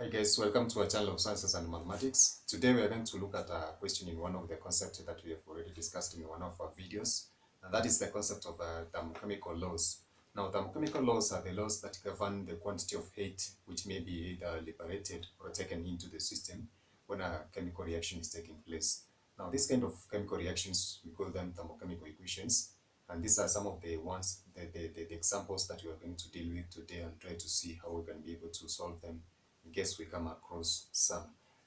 Hi guys, welcome to our channel of Sciences and Mathematics. Today we are going to look at a question in one of the concepts that we have already discussed in one of our videos, and that is the concept of thermochemical laws. Now, thermochemical laws are the laws that govern the quantity of heat which may be either liberated or taken into the system when a chemical reaction is taking place. Now, this kind of chemical reactions, we call them thermochemical equations, and these are some of the ones, the examples that we are going to deal with today and try to see how we can be able to solve them in case we come across some.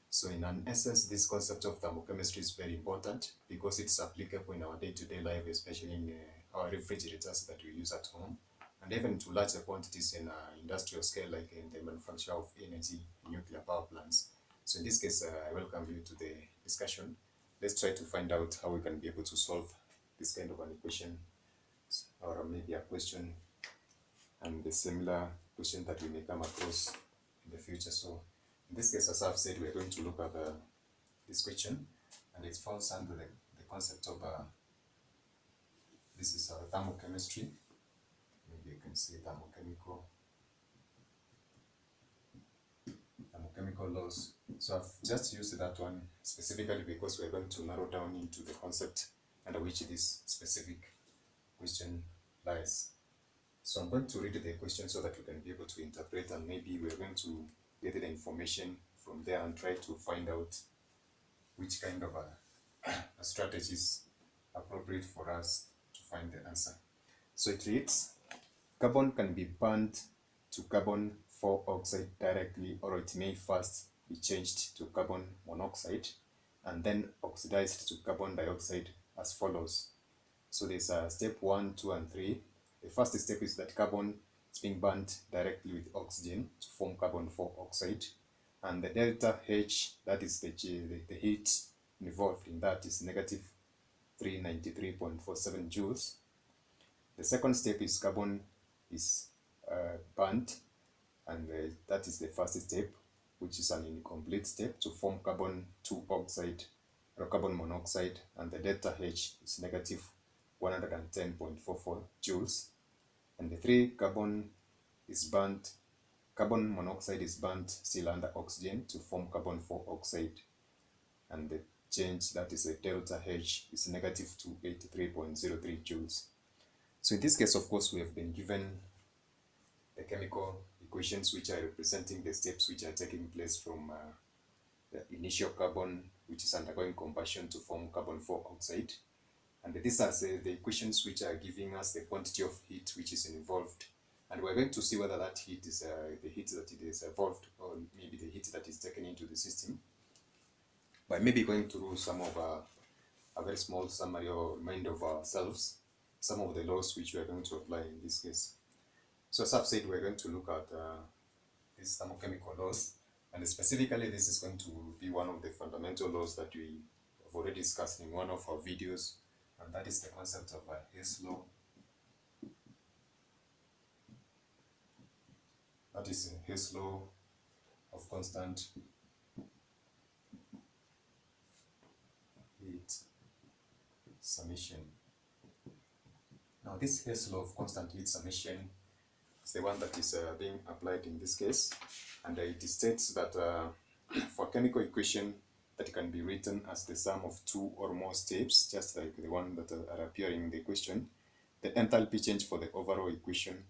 So in an essence, this concept of thermochemistry is very important because it's applicable in our day-to-day life, especially in our refrigerators that we use at home, and even to larger quantities in industrial scale, like in the manufacture of energy, nuclear power plants. So in this case, I welcome you to the discussion. Let's try to find out how we can be able to solve this kind of an equation, or maybe a question and the similar question that we may come across in the future. So in this case, as I've said, we're going to look at this question, and it falls under the concept of this is thermochemistry. Maybe you can say thermochemical laws. So I've just used that one specifically because we're going to narrow down into the concept under which this specific question lies. So I'm going to read the question so that we can be able to interpret, and maybe we're going to get the information from there and try to find out which kind of a strategy is appropriate for us to find the answer. So it reads, carbon can be burned to carbon 4 oxide directly, or it may first be changed to carbon monoxide and then oxidized to carbon dioxide as follows. So there's step 1, 2, and 3. The first step is that carbon is being burnt directly with oxygen to form carbon 4 oxide, and the delta H, that is the heat involved in that, is negative 393.47 joules. The second step is carbon is burnt, and that is the first step, which is an incomplete step, to form carbon 2 oxide or carbon monoxide, and the delta H is negative 110.44 joules. And the 3, carbon monoxide is burnt still under oxygen to form carbon 4 oxide, and the change, that is a delta H, is negative 283.03 joules. So in this case, of course, we have been given the chemical equations which are representing the steps which are taking place from the initial carbon, which is undergoing combustion to form carbon 4 oxide. And these are the equations which are giving us the quantity of heat which is involved. And we're going to see whether that heat is the heat that it is evolved, or maybe the heat that is taken into the system, by maybe going through some of a very small summary or reminder of ourselves, some of the laws which we are going to apply in this case. So as I've said, we're going to look at these thermochemical laws, and specifically this is going to be one of the fundamental laws that we have already discussed in one of our videos, and that is the concept of Hess law. That is Hess law of constant heat summation. Now this Hess law of constant heat summation is the one that is being applied in this case, and it states that for chemical equation that can be written as the sum of 2 or more steps, just like the one that are appearing in the question, the enthalpy change for the overall equation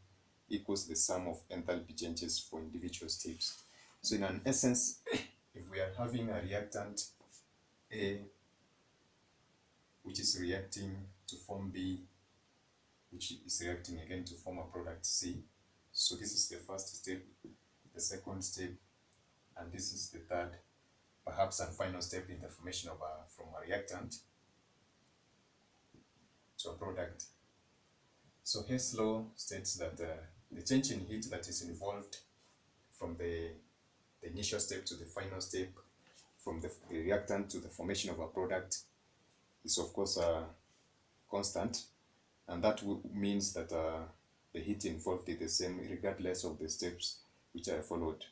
equals the sum of enthalpy changes for individual steps. So in an essence, if we are having a reactant A which is reacting to form B, which is reacting again to form a product C, so this is the first step, the second step, and this is the third, perhaps and final step in the formation of from a reactant to a product. So Hess law states that the change in heat that is involved from the initial step to the final step, from the reactant to the formation of a product, is of course constant, and that means that the heat involved is the same regardless of the steps which are followed.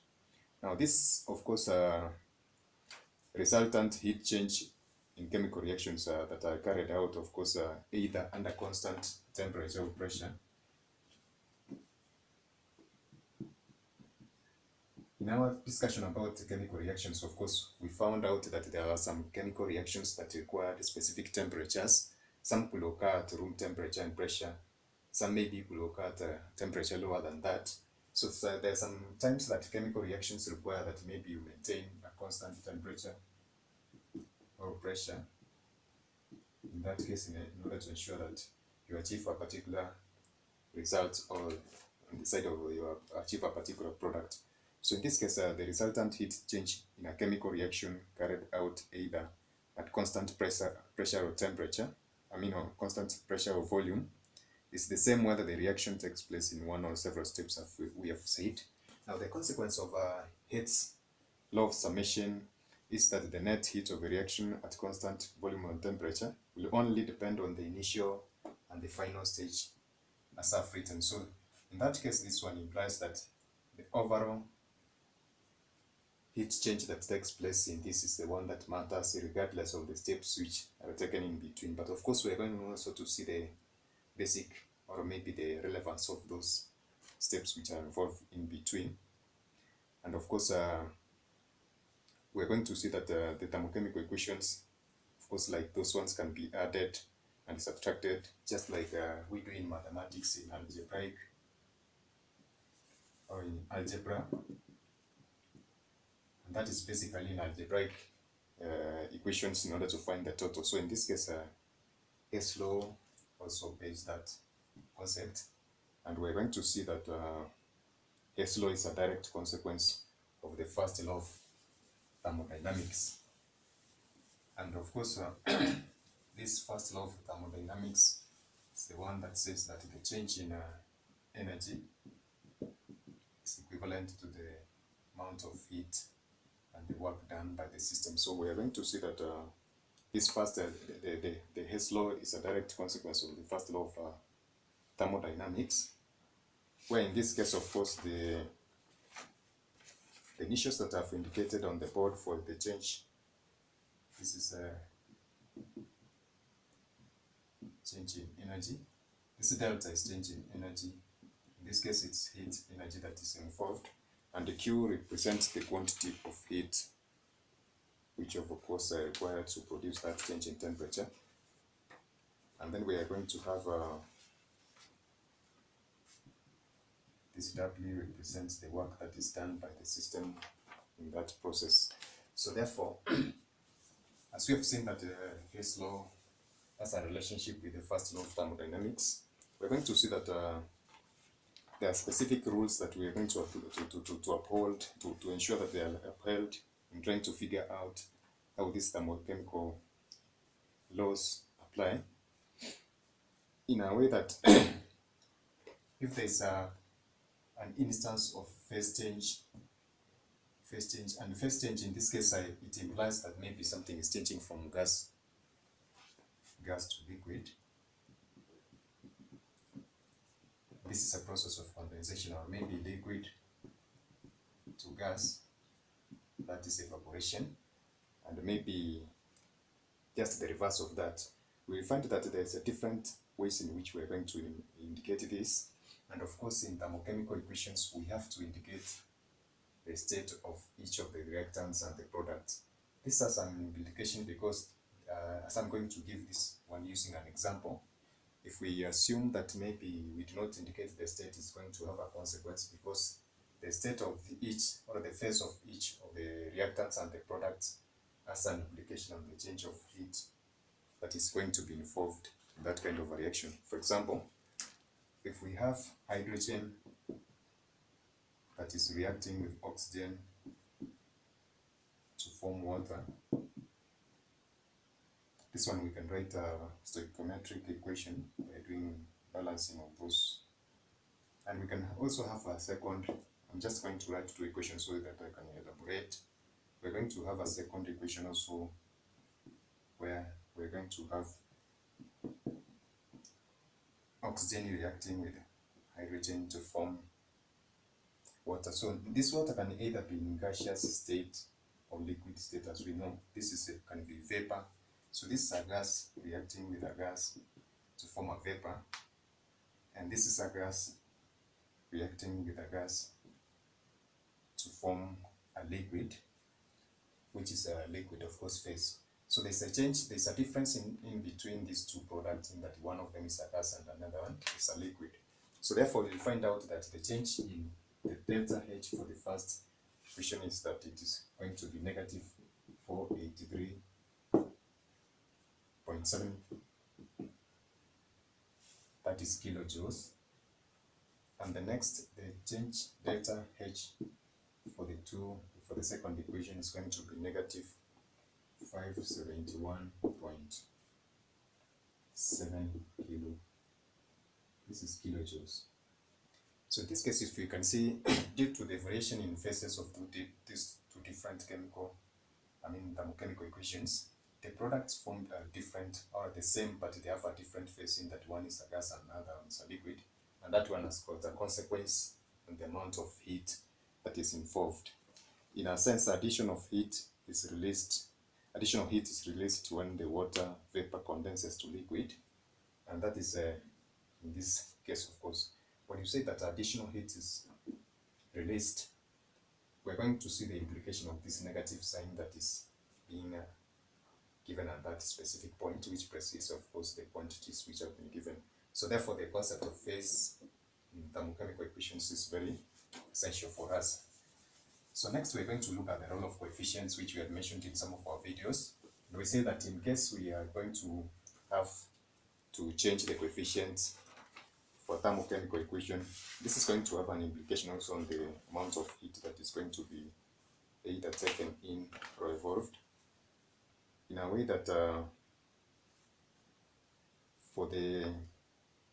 Now this, of course, resultant heat change in chemical reactions that are carried out, of course, either under constant temperature or pressure, In our discussion about chemical reactions, of course, we found out that there are some chemical reactions that require specific temperatures. Some could occur at room temperature and pressure. Some maybe could occur at a temperature lower than that. So there are some times that chemical reactions require that maybe you maintain a constant temperature or pressure. In that case, in order to ensure that you achieve a particular result, or on the side of you achieve a particular product. So in this case, the resultant heat change in a chemical reaction carried out either at constant pressure or temperature, or constant pressure or volume, is the same whether the reaction takes place in one or several steps, as we have said. Now, the consequence of Hess law of summation is that the net heat of a reaction at constant volume and temperature will only depend on the initial and the final stage as I've written. So in that case, this one implies that the overall heat change that takes place in this is the one that matters, regardless of the steps which are taken in between. But of course, we're going also to see the basic, or maybe the relevance of those steps which are involved in between. And of course, we're going to see that the thermochemical equations, of course, like those ones can be added and subtracted, just like we do in mathematics, in algebraic, or in algebra. And that is basically in algebraic equations in order to find the total. So in this case, Hess law also obeys that concept. And we're going to see that Hess law is a direct consequence of the first law of thermodynamics. And of course, this first law of thermodynamics is the one that says that the change in energy is equivalent to the amount of heat and the work done by the system. So we are going to see that this first, the Hess law is a direct consequence of the first law of thermodynamics, where in this case, of course, the initials that I've indicated on the board for the change, this is a change in energy. This delta is change in energy. In this case, it's heat energy that is involved, and the Q represents the quantity of heat which of course are required to produce that change in temperature. And then we are going to have this W represents the work that is done by the system in that process. So therefore, as we have seen that Hess law has a relationship with the first law of thermodynamics, we're going to see that there are specific rules that we are going to uphold, to ensure that they are upheld in trying to figure out how these thermochemical laws apply, in a way that if there is an instance of phase change, and phase change in this case, it implies that maybe something is changing from gas to liquid. This is a process of condensation, or maybe liquid to gas, that is evaporation, and maybe just the reverse of that. We'll find that there's a different ways in which we're going to indicate this. And of course, in thermochemical equations, we have to indicate the state of each of the reactants and the products. This has an implication because, as I'm going to give this one using an example, if we assume that maybe we do not indicate the state, is going to have a consequence, because the state of each, or the phase of each of the reactants and the products, has an implication on the change of heat that is going to be involved in that kind of a reaction. For example, if we have hydrogen that is reacting with oxygen to form water, this one we can write a stoichiometric equation by doing balancing of those. And we can also have a second, I'm just going to write two equations so that I can elaborate. We're going to have a second equation also, where we're going to have oxygen reacting with hydrogen to form water. So this water can either be in gaseous state or liquid state, as we know. This is can be vapor. So this is a gas reacting with a gas to form a vapor, and this is a gas reacting with a gas to form a liquid, which is a liquid of course phase. So there's a change, there's a difference in between these two products, in that one of them is a gas and another one is a liquid. So therefore we'll find out that the change in the delta H for the first equation is that it is going to be negative 483.7, that is kilojoules. And the next, the change delta H for the second equation is going to be negative 571.7 kilo. This is kilojoules. So in this case, if you can see, due to the variation in phases of these two different thermochemical equations, the products formed are different, or the same, but they have a different phase, in that one is a gas and another one is a liquid, and that one has got a consequence on the amount of heat that is involved. In a sense, additional heat is released when the water vapor condenses to liquid, and that is in this case, of course, when you say that additional heat is released, we're going to see the implication of this negative sign that is being given at that specific point, which precedes, of course, the quantities which have been given. So therefore, the concept of phase in thermochemical equations is very essential for us. So next, we're going to look at the role of coefficients, which we had mentioned in some of our videos. And we say that in case we are going to have to change the coefficients for thermochemical equation, this is going to have an implication also on the amount of heat that is going to be either taken in or evolved, in a way that for the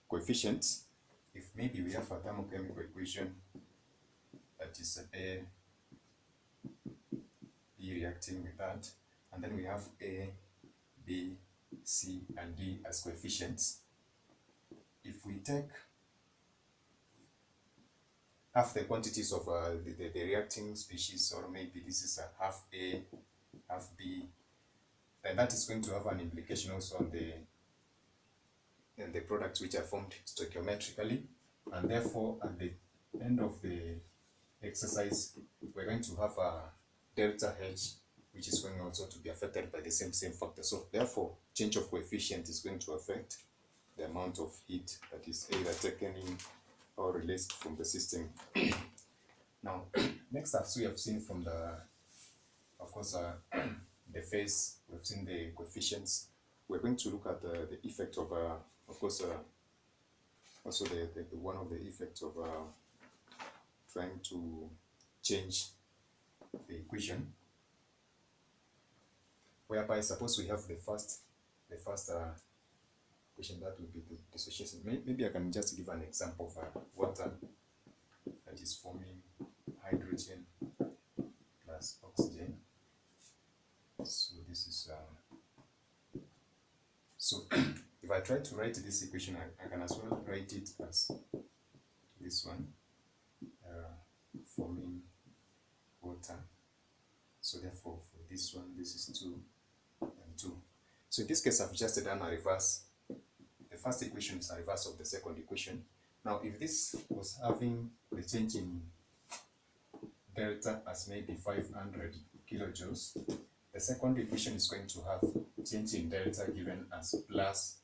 coefficients, if maybe we have a thermochemical equation that is A, B reacting with that, and then we have A, B, C, and D as coefficients. If we take half the quantities of the reacting species, or maybe this is a half A, half B, then that is going to have an implication also on the products which are formed stoichiometrically, and therefore at the end of the exercise we're going to have a delta H, which is going also to be affected by the same factor. So therefore, change of coefficient is going to affect the amount of heat that is either taken in or released from the system. Now, next, as we have seen from the, of course, the phase, we've seen the coefficients. We're going to look at the effect of course, also one of the effects of trying to change the equation, whereby suppose we have the first equation, that would be the dissociation. Maybe I can just give an example of water that is forming hydrogen plus oxygen. So this is so if I try to write this equation, I can as well write it as this one, forming water. So therefore, for this one, this is 2 and 2. So in this case, I've just done a reverse. The first equation is a reverse of the second equation. Now, if this was having the change in delta as maybe 500 kilojoules, the second equation is going to have change in delta given as plus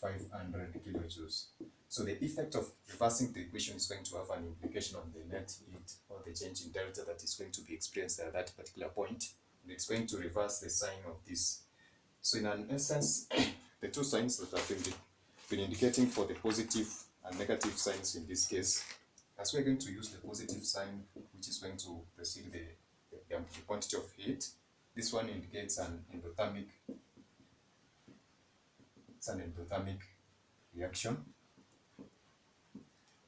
500 kilojoules. So the effect of reversing the equation is going to have an implication on the net heat, or the change in delta that is going to be experienced at that particular point. And it's going to reverse the sign of this. So in an essence, the two signs that have been indicating for the positive and negative signs in this case, as we're going to use the positive sign, which is going to precede the quantity of heat, this one indicates an endothermic reaction,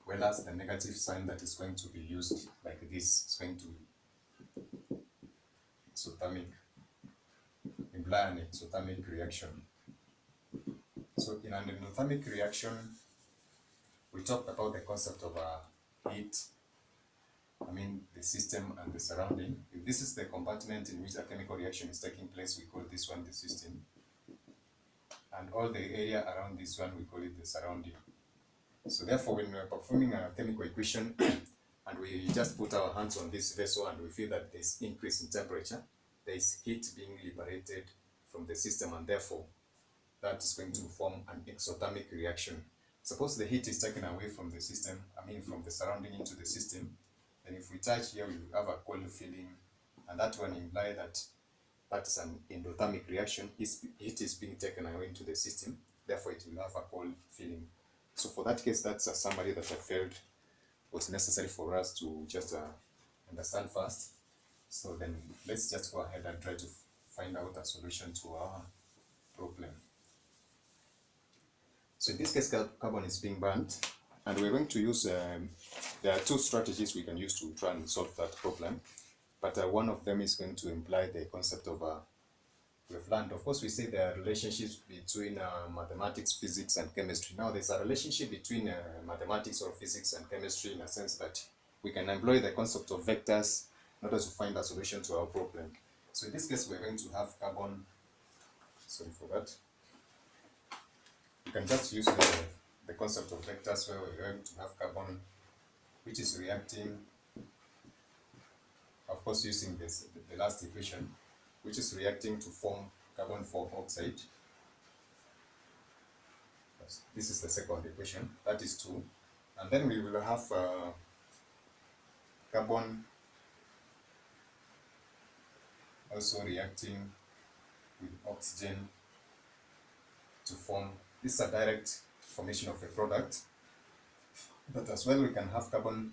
whereas the negative sign that is going to be used like this is going to imply an exothermic reaction. So in an endothermic reaction, we talked about the concept of heat, the system and the surrounding. If this is the compartment in which a chemical reaction is taking place, we call this one the system. And all the area around this one, we call it the surrounding. So therefore, when we are performing a chemical equation, and we just put our hands on this vessel and we feel that there's increase in temperature, there is heat being liberated from the system, and therefore that is going to form an exothermic reaction. Suppose the heat is taken away from the system, from the surrounding into the system, and if we touch here, we have a cold feeling, and that one implies that that is an endothermic reaction. Heat is being taken away into the system, therefore it will have a cold feeling. So for that case, that's a summary that I felt was necessary for us to just understand first. So then let's just go ahead and try to find out a solution to our problem. So in this case, carbon is being burnt, and we're going to use, there are two strategies we can use to try and solve that problem. But one of them is going to imply the concept of, we've learned, of course, we say there are relationships between mathematics, physics, and chemistry. Now, there's a relationship between mathematics or physics and chemistry in a sense that we can employ the concept of vectors in order to find a solution to our problem. So in this case, we're going to have carbon, sorry for that. You can just use the concept of vectors where we're going to have carbon, which is reacting, of course, using the last equation, which is reacting to form carbon 4 oxide. This is the second equation, that is 2. And then we will have carbon also reacting with oxygen to form, this is a direct formation of a product, but as well we can have carbon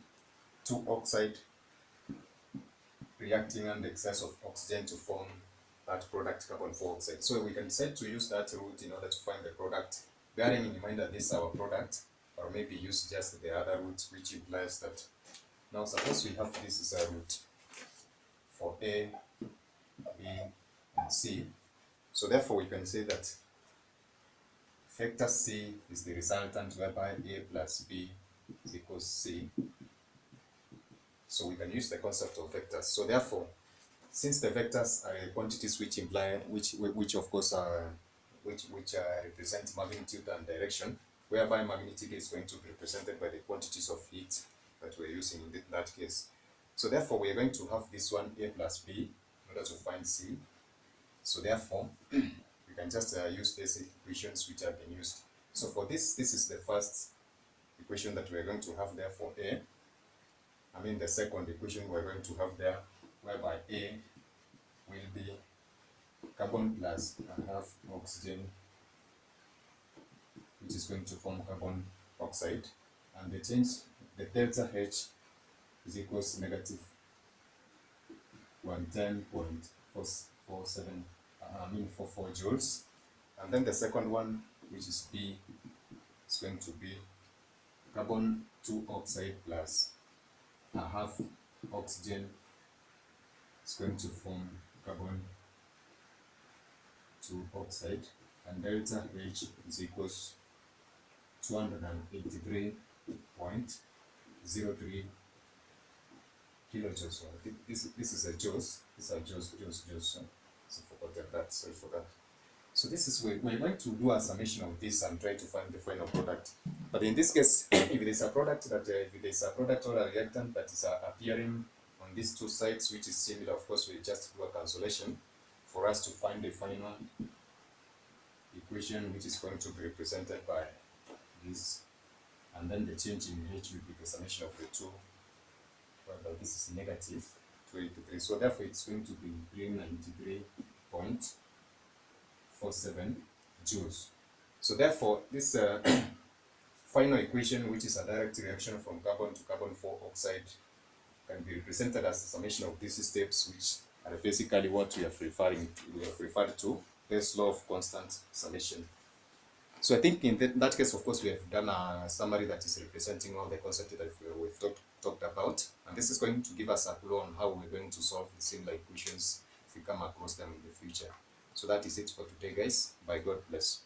2 oxide reacting under excess of oxygen to form that product carbon 4 oxide. So we can decide to use that route in order to find the product, bearing in mind that this is our product, or maybe use just the other route, which implies that, now suppose we have this is a route for A, B, and C. So therefore we can say that vector C is the resultant, whereby A plus B is equals C. So we can use the concept of vectors. So therefore, since the vectors are quantities which imply, which of course are, which represent magnitude and direction, whereby magnitude is going to be represented by the quantities of heat that we're using in that case. So therefore, we are going to have this one A plus B in order to find C. So therefore, we can just use these equations which have been used. So for this is the first equation that we're going to have there for A. The second equation we're going to have there, whereby A will be carbon plus a half oxygen, which is going to form carbon oxide, and the change, the delta H is equals to negative 110.44 joules. And then the second one, which is B, is going to be carbon 2 oxide plus a half oxygen is going to form carbon 2 oxide, and delta H is equals 283.03 kilojoules. This is a joules. These are joules. So forgotten that. Sorry for that. So this is we're going to do a summation of this and try to find the final product. But in this case, if there's a product or a reactant that is appearing on these two sides, which is similar, of course, we just do a cancellation for us to find the final equation, which is going to be represented by this, and then the change in H will be the summation of the two, whereby this is negative 283. So therefore, it's going to be 393.47 joules. So therefore, this final equation, which is a direct reaction from carbon to carbon 4 oxide, can be represented as the summation of these steps, which are basically what we have referred to, this law of constant summation. So I think in that case, of course, we have done a summary that is representing all the concepts that we've talked about, and this is going to give us a clue on how we're going to solve the similar equations if we come across them in the future. So that is it for today, guys. Bye, God bless.